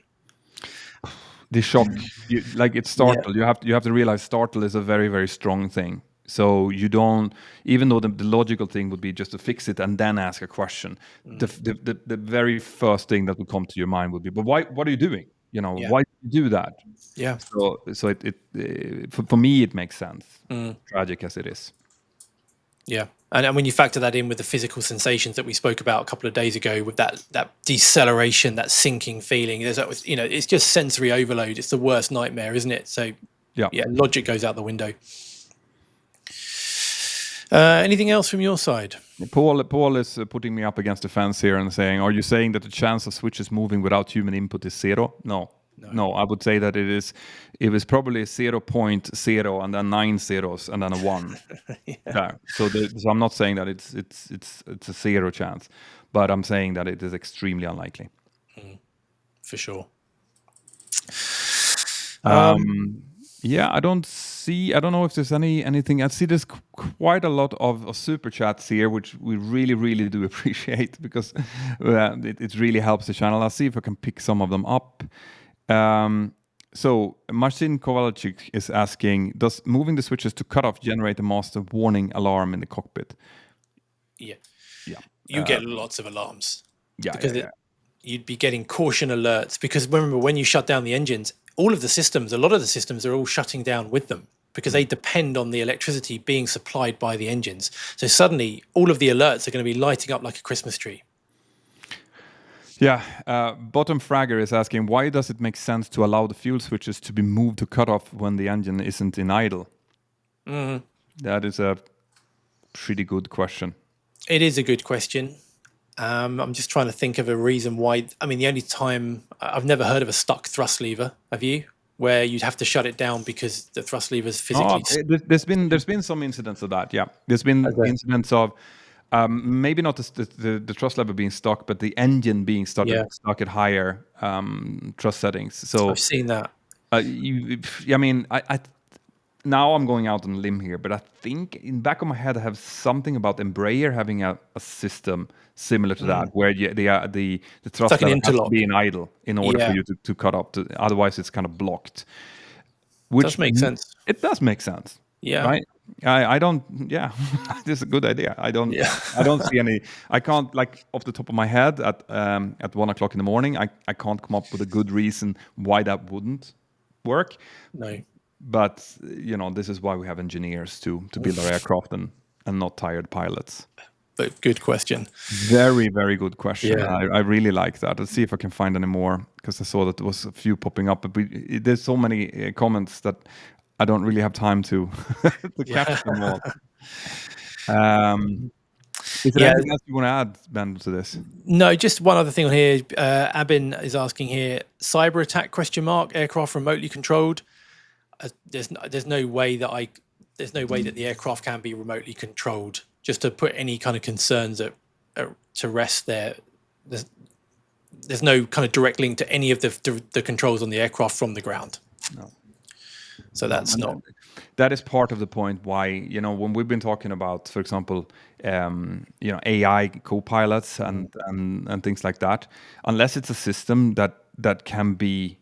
S1: The shock, it's startle. Yeah. You have to realize startle is a very, very strong thing. So you don't, even though the logical thing would be just to fix it and then ask a question, the very first thing that would come to your mind would be, but why? What are you doing? Why did you do that?
S2: Yeah.
S1: So for me it makes sense. Tragic as it is.
S2: Yeah, and when you factor that in with the physical sensations that we spoke about a couple of days ago, with that deceleration, that sinking feeling, it's just sensory overload. It's the worst nightmare, isn't it? So yeah, logic goes out the window. Anything else from your side?
S1: Paul is putting me up against the fence here and saying, are you saying that the chance of switches moving without human input is zero? No, I would say that it was probably 0.0 and then 9 zeros and then a 1. Yeah. So I'm not saying that it's a zero chance, but I'm saying that it is extremely unlikely.
S2: For sure.
S1: Yeah, I don't know if there's anything. I see there's quite a lot of super chats here, which we really, really do appreciate because it really helps the channel. I'll see if I can pick some of them up. So Marcin Kowalczyk is asking, does moving the switches to cutoff generate a master warning alarm in the cockpit?
S2: Yeah. You get lots of alarms. Because you'd be getting caution alerts, because remember, when you shut down the engines, a lot of the systems are all shutting down with them because they depend on the electricity being supplied by the engines. So suddenly all of the alerts are going to be lighting up like a Christmas tree.
S1: Yeah, Bottom Fragger is asking, why does it make sense to allow the fuel switches to be moved to cutoff when the engine isn't in idle? That is a pretty good question.
S2: It is a good question. I'm just trying to think of a reason why. I mean, the only time I've never heard of a stuck thrust lever. Have you? Where you'd have to shut it down because the thrust lever is physically.
S1: There's been some incidents of that. Yeah, there's been incidents of maybe not the thrust lever being stuck, but the engine being stuck at higher thrust settings. So
S2: I've seen that.
S1: Now I'm going out on a limb here, but I think in the back of my head I have something about Embraer having a system similar to that, where the thrust lever has to be in idle in order for you to cut up. Otherwise, it's kind of blocked. Which
S2: does make sense.
S1: It does make sense.
S2: Yeah.
S1: Right. I don't. Yeah, this is a good idea. I don't see any. I can't, like, off the top of my head at 1 o'clock in the morning. I can't come up with a good reason why that wouldn't work.
S2: No.
S1: But this is why we have engineers to build our aircraft and not tired pilots.
S2: But good question.
S1: Very, very good question.
S2: Yeah.
S1: I really like that. Let's see if I can find any more, because I saw that there was a few popping up. But there's so many comments that I don't really have time to catch them all. Is there anything else you want to add, Ben, to this?
S2: No, just one other thing on here. Abin is asking here, cyber attack ? Aircraft remotely controlled. There's no way that the aircraft can be remotely controlled. Just to put any kind of concerns to rest there. There's no kind of direct link to any of the controls on the aircraft from the ground.
S1: No.
S2: So that's not.
S1: That is part of the point why, when we've been talking about, for example, AI co-pilots and things like that, unless it's a system that can be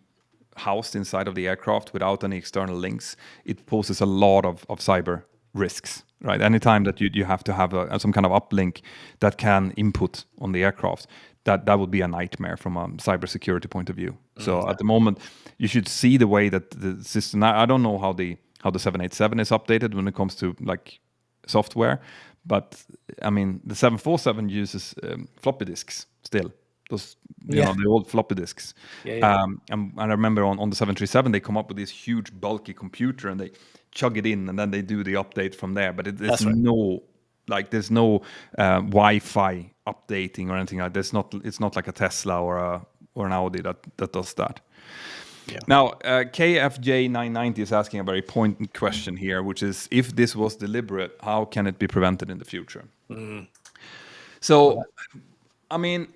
S1: housed inside of the aircraft without any external links, it poses a lot of cyber risks, right? Anytime that you have to have some kind of uplink that can input on the aircraft, that would be a nightmare from a cybersecurity point of view. So at the moment, you should see the way that the system. I don't know how the 787 is updated when it comes to like software, but I mean the 747 uses floppy disks still. Those the old floppy disks. And I remember on the 737 they come up with this huge bulky computer and they chug it in and then they do the update from there. But there's there's no Wi-Fi updating or anything like that. It's not like a Tesla or an Audi that does that.
S2: Yeah.
S1: Now, KFJ990 is asking a very pointed question here, which is, if this was deliberate, how can it be prevented in the future? So, I mean,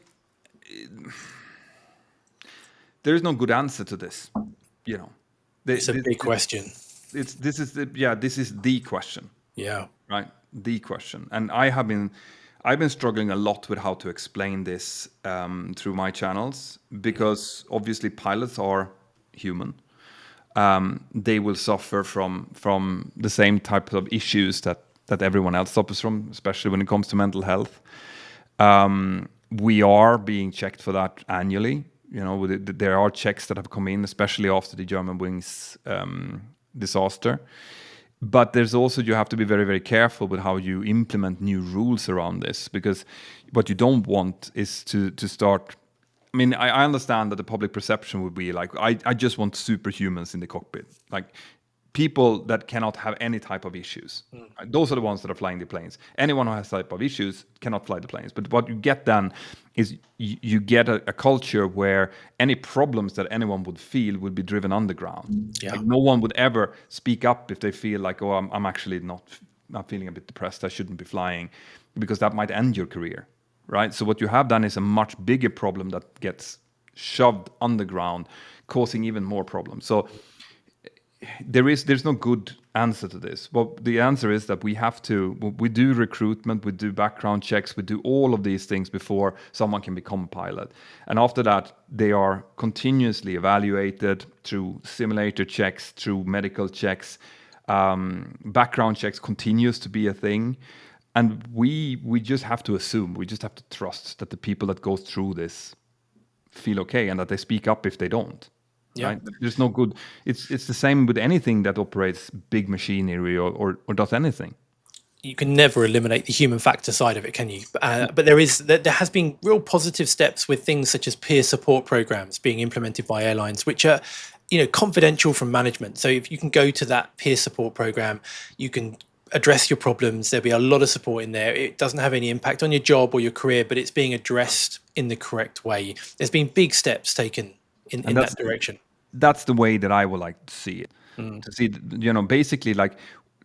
S1: there is no good answer to this.
S2: It's a big question.
S1: This is the question.
S2: Yeah.
S1: Right, the question. And I've been struggling a lot with how to explain this through my channels, because obviously pilots are human. They will suffer from the same type of issues that everyone else suffers from, especially when it comes to mental health. We are being checked for that annually. There are checks that have come in, especially after the German Wings disaster. But there's also, you have to be very, very careful with how you implement new rules around this, because what you don't want is to start. I mean, I understand that the public perception would be like, I just want superhumans in the cockpit, like people that cannot have any type of issues. Those are the ones that are flying the planes. Anyone who has type of issues cannot fly the planes. But what you get then is you get a culture where any problems that anyone would feel would be driven underground.
S2: Yeah.
S1: Like no one would ever speak up if they feel like, oh, I'm actually not feeling a bit depressed, I shouldn't be flying, because that might end your career. Right? So what you have done is a much bigger problem that gets shoved underground, causing even more problems. So there's no good answer to this. Well, the answer is that we do recruitment, we do background checks, we do all of these things before someone can become a pilot. And after that, they are continuously evaluated through simulator checks, through medical checks. Background checks continues to be a thing. And we just have to assume, we just have to trust that the people that go through this feel okay and that they speak up if they don't.
S2: Yeah.
S1: Right? There's no good. It's the same with anything that operates big machinery or does anything.
S2: You can never eliminate the human factor side of it, can you? But there has been real positive steps with things such as peer support programs being implemented by airlines, which are confidential from management. So if you can go to that peer support program, you can address your problems. There'll be a lot of support in there. It doesn't have any impact on your job or your career, but it's being addressed in the correct way. There's been big steps taken in that direction.
S1: That's the way that I would like to see it. To see, basically, like,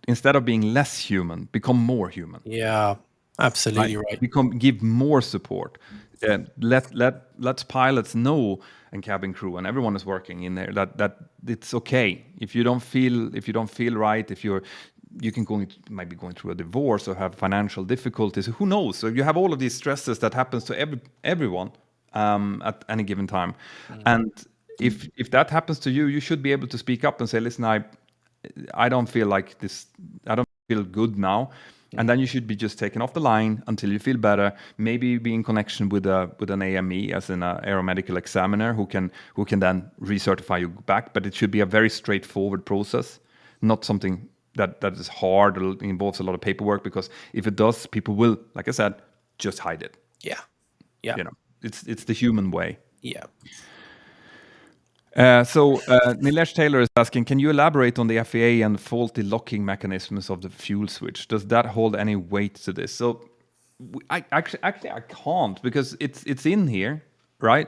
S1: instead of being less human, become more human.
S2: Yeah, absolutely right.
S1: Give more support. Let pilots know, and cabin crew and everyone is working in there, that it's okay if you don't feel right, if you might be going through a divorce or have financial difficulties. Who knows? So you have all of these stresses that happens to everyone at any given time. And if that happens to you, you should be able to speak up and say, listen, I don't feel like this. I don't feel good now. And then you should be just taken off the line until you feel better. Maybe be in connection with an AME, as an aeromedical examiner, who can then recertify you back. But it should be a very straightforward process, not something that is hard or involves a lot of paperwork. Because if it does, people will, like I said, just hide it.
S2: Yeah.
S1: It's the human way.
S2: Yeah.
S1: So Nilesh Taylor is asking, can you elaborate on the FAA and faulty locking mechanisms of the fuel switch? Does that hold any weight to this? So I can't, because it's in here, right?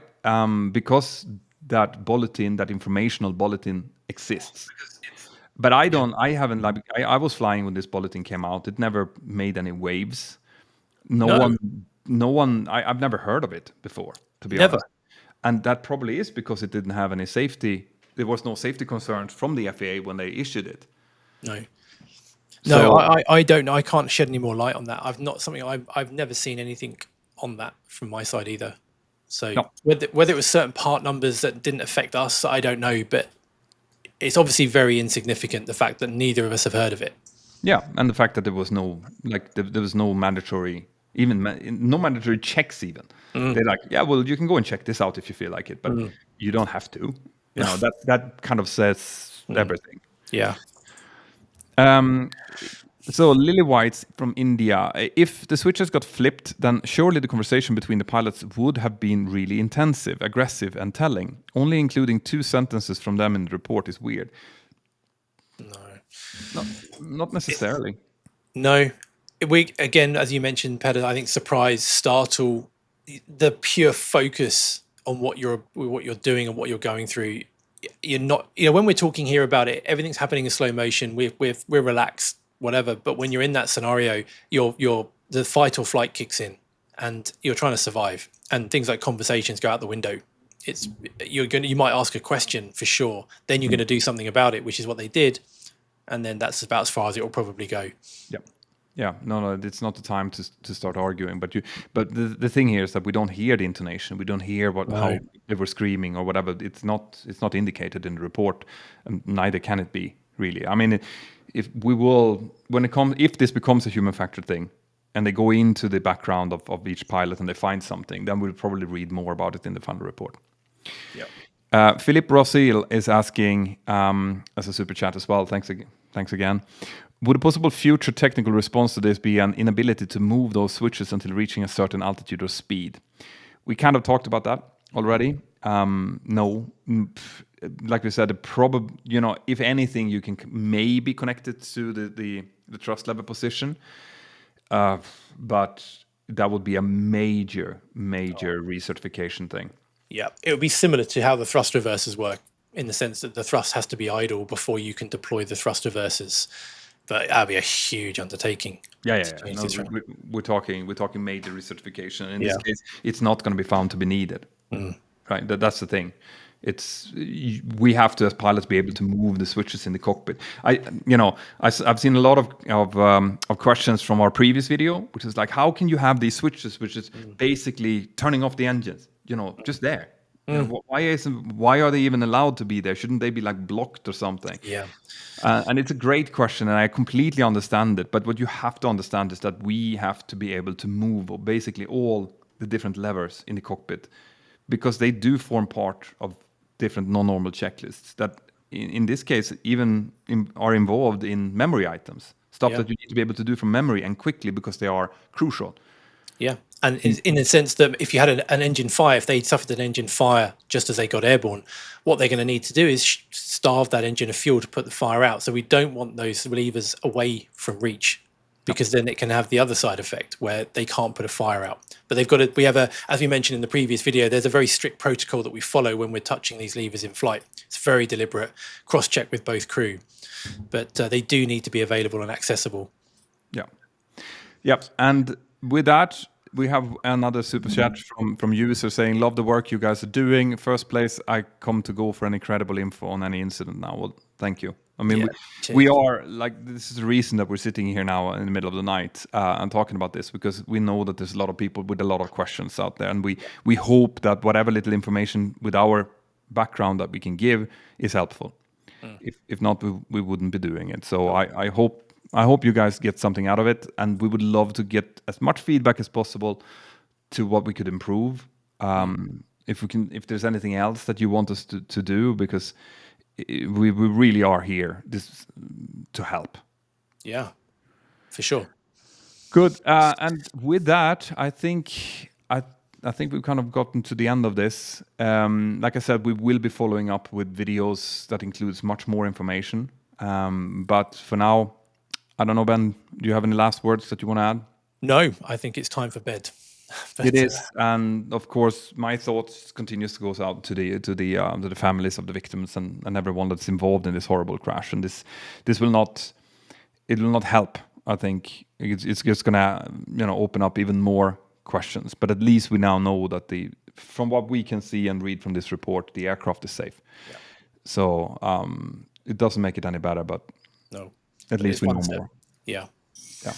S1: Because that bulletin, that informational bulletin exists. But I was flying when this bulletin came out. It never made any waves. No one. I've never heard of it before, to be honest. And that probably is because it didn't have any safety there was no safety concerns from the FAA when they issued it.
S2: No.
S1: So,
S2: No, I don't know. I can't shed any more light on that. I've never seen anything on that from my side either. So
S1: no.
S2: whether it was certain part numbers that didn't affect us, I don't know. But it's obviously very insignificant, the fact that neither of us have heard of it.
S1: Yeah, and the fact that there was no there was no mandatory no mandatory checks even. They're like, yeah, well, you can go and check this out if you feel like it, but you don't have to. You know, that kind of says everything.
S2: Yeah.
S1: So Lily White's from India. If the switches got flipped, then surely the conversation between the pilots would have been really intensive, aggressive, and telling. Only including 2 sentences from them in the report is weird.
S2: No.
S1: Not necessarily.
S2: No. We, again, as you mentioned, Petter, I think surprise, startle, the pure focus on what you're doing and what you're going through. You're not, when we're talking here about it, everything's happening in slow motion. We're relaxed, whatever. But when you're in that scenario, the fight or flight kicks in, and you're trying to survive. And things like conversations go out the window. You might ask a question for sure. Then you're going to do something about it, which is what they did. And then that's about as far as it will probably go.
S1: Yeah, no, it's not the time to start arguing. But the thing here is that we don't hear the intonation. We don't hear how they were screaming or whatever. It's not indicated in the report, and neither can it be really. I mean, if this becomes a human factor thing, and they go into the background of each pilot and they find something, then we'll probably read more about it in the final report. Yeah. Philip Rosil is asking as a super chat as well. Thanks again. Would a possible future technical response to this be an inability to move those switches until reaching a certain altitude or speed? We kind of talked about that already. No, like we said, if anything, you can maybe connect it to the thrust level position, but that would be a major recertification thing.
S2: Yeah, it would be similar to how the thrust reversers work, in the sense that the thrust has to be idle before you can deploy the thrust reversers. But that'd be a huge undertaking.
S1: Yeah. No, we're talking major recertification. In this case, it's not going to be found to be needed. Right? That's the thing. We have to, as pilots, be able to move the switches in the cockpit. I've seen a lot of questions from our previous video, which is like, how can you have these switches, which is basically turning off the engines? Just there. Why are they even allowed to be there? Shouldn't they be like blocked or something?
S2: Yeah.
S1: And it's a great question, and I completely understand it. But what you have to understand is that we have to be able to move basically all the different levers in the cockpit, because they do form part of different non-normal checklists that, in this case, even are involved in memory items, stuff that you need to be able to do from memory and quickly because they are crucial.
S2: Yeah. And in the sense that if you had an engine fire, if they suffered an engine fire just as they got airborne, what they're going to need to do is starve that engine of fuel to put the fire out. So we don't want those levers away from reach, because then it can have the other side effect where they can't put a fire out. But as we mentioned in the previous video, there's a very strict protocol that we follow when we're touching these levers in flight. It's very deliberate, cross-check with both crew. But they do need to be available and accessible. Yeah.
S1: Yep. And with that, we have another super chat from user saying, love the work you guys are doing. First place, I come to go for an incredible info on any incident now. Well, thank you. I mean, we are like, this is the reason that we're sitting here now in the middle of the night and talking about this, because we know that there's a lot of people with a lot of questions out there. And we hope that whatever little information with our background that we can give is helpful. If not, we wouldn't be doing it. So I hope you guys get something out of it, and we would love to get as much feedback as possible to what we could improve. If there's anything else that you want us to do, because we really are here to help.
S2: Yeah, for sure.
S1: Good. And with that, I think we've kind of gotten to the end of this. Like I said, we will be following up with videos that includes much more information. But for now, I don't know, Ben, do you have any last words that you want to add?
S2: No, I think it's time for bed.
S1: It is, and of course, my thoughts continues to go out to the families of the victims and everyone that's involved in this horrible crash. And this will not help. I think it's just gonna open up even more questions. But at least we now know that from what we can see and read from this report, the aircraft is safe. So it doesn't make it any better, but
S2: No,
S1: at least we know
S2: step.
S1: more.
S2: Yeah.
S1: Yeah.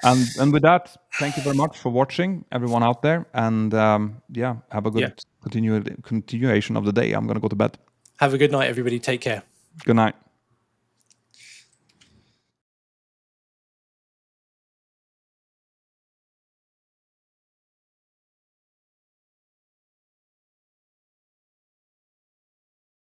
S1: And with that, thank you very much for watching, everyone out there. And have a good continuation of the day. I'm going to go to bed.
S2: Have a good night, everybody. Take care.
S1: Good night.